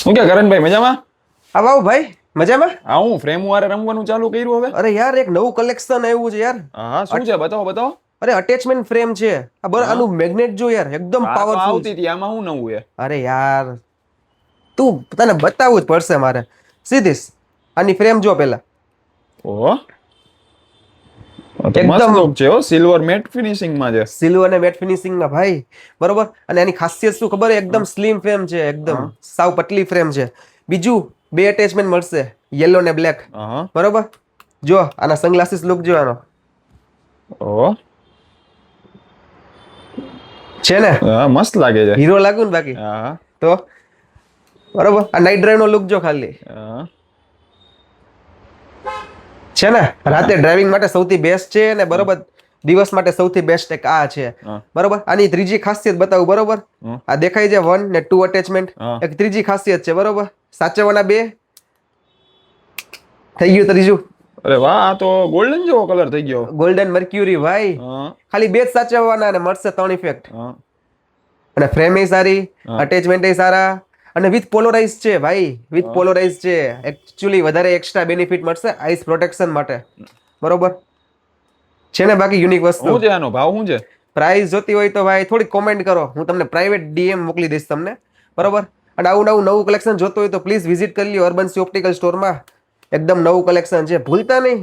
શું કે કરણભાઈ મજામાં? આવો ભાઈ મજામાં. હા હું ફ્રેમ વારે રમવાનું ચાલુ કર્યું હવે. અરે યાર એક નવું કલેક્શન આવ્યું છે યાર. હા શું છે બતાવો બતાવો. અરે અટેચમેન્ટ ફ્રેમ છે આ બર આનું મેગ્નેટ જો યાર એકદમ આ તો પાવરફુલ. આવતી હતી આમાં શું નવું છે? અરે યાર તું તને બતાવવું જ પડશે મારે. સીધીસ આની ફ્રેમ જો પેલા ઓહો તો મસ્ત એકદમ લુક છે હો, સિલ્વર મેટ ફિનિશિંગ માં છે. સિલ્વર અને મેટ ફિનિશિંગ માં ભાઈ બરોબર. અને એની ખાસિયત શું ખબર છે? એકદમ સ્લિમ ફ્રેમ છે, એકદમ સાવ પતલી ફ્રેમ છે. બીજું બે અટેચમેન્ટ મળશે, યેલો ને બ્લેક. હા બરોબર. જો આના સનગ્લાસીસ લુક જો આનો ઓહો છે ને, હા મસ્ત લાગે છે. હીરો લાગુ ને બાકી હા તો બરોબર. આ નાઇટ ડ્રાઈવ નો લુક જો ખાલી હા છે ને, રાતે ડ્રાઇવિંગ માટે સૌથી બેસ્ટ છે ને બરોબર. દિવસ માટે સૌથી બેસ્ટ એક આ છે હા. બરોબર. આની ત્રીજી ખાસિયત બતાવું બરોબર. હમ. આ દેખાય છે 1 ને 2 અટેચમેન્ટ. હા. એક ત્રીજી ખાસિયત છે બરોબર. સાચવવાના બે થઈ ગયું ત્રીજું. અરે વાહ આ તો ગોલ્ડન જેવો કલર થઈ ગયો. ગોલ્ડન મર્ક્યુરી ભાઈ. હા ખાલી બે જ સાચવવાના અને મળશે 3 ઇફેક્ટ. હા અને ફ્રેમ એ સારી, હા. અટેચમેન્ટ એ સારા અને વિથ પોલોરાઇઝ છે ભાઈ. વિથ હા. પોલોરાઇઝ છે. એકચ્યુઅલી વધારે એક્સ્ટ્રા બેનિફિટ મળશે આઈસ પ્રોટેક્શન માટે બરોબર. છે ને બાકી યુનિક વસ્તુ. શું છે આનો ભાવ શું છે? પ્રાઇસ જોતી હોય તો ભાઈ થોડી કોમેન્ટ કરો, હું તમને પ્રાઇવેટ ડીએમ મોકલી દઈશ તમને બરોબર. અને આવું નવું કલેક્શન જોતું હોય તો પ્લીઝ વિઝિટ કરી લ્યો અર્બન સી ઓપ્ટિકલ સ્ટોરમાં. એકદમ નવું કલેક્શન છે, ભૂલતા નહીં.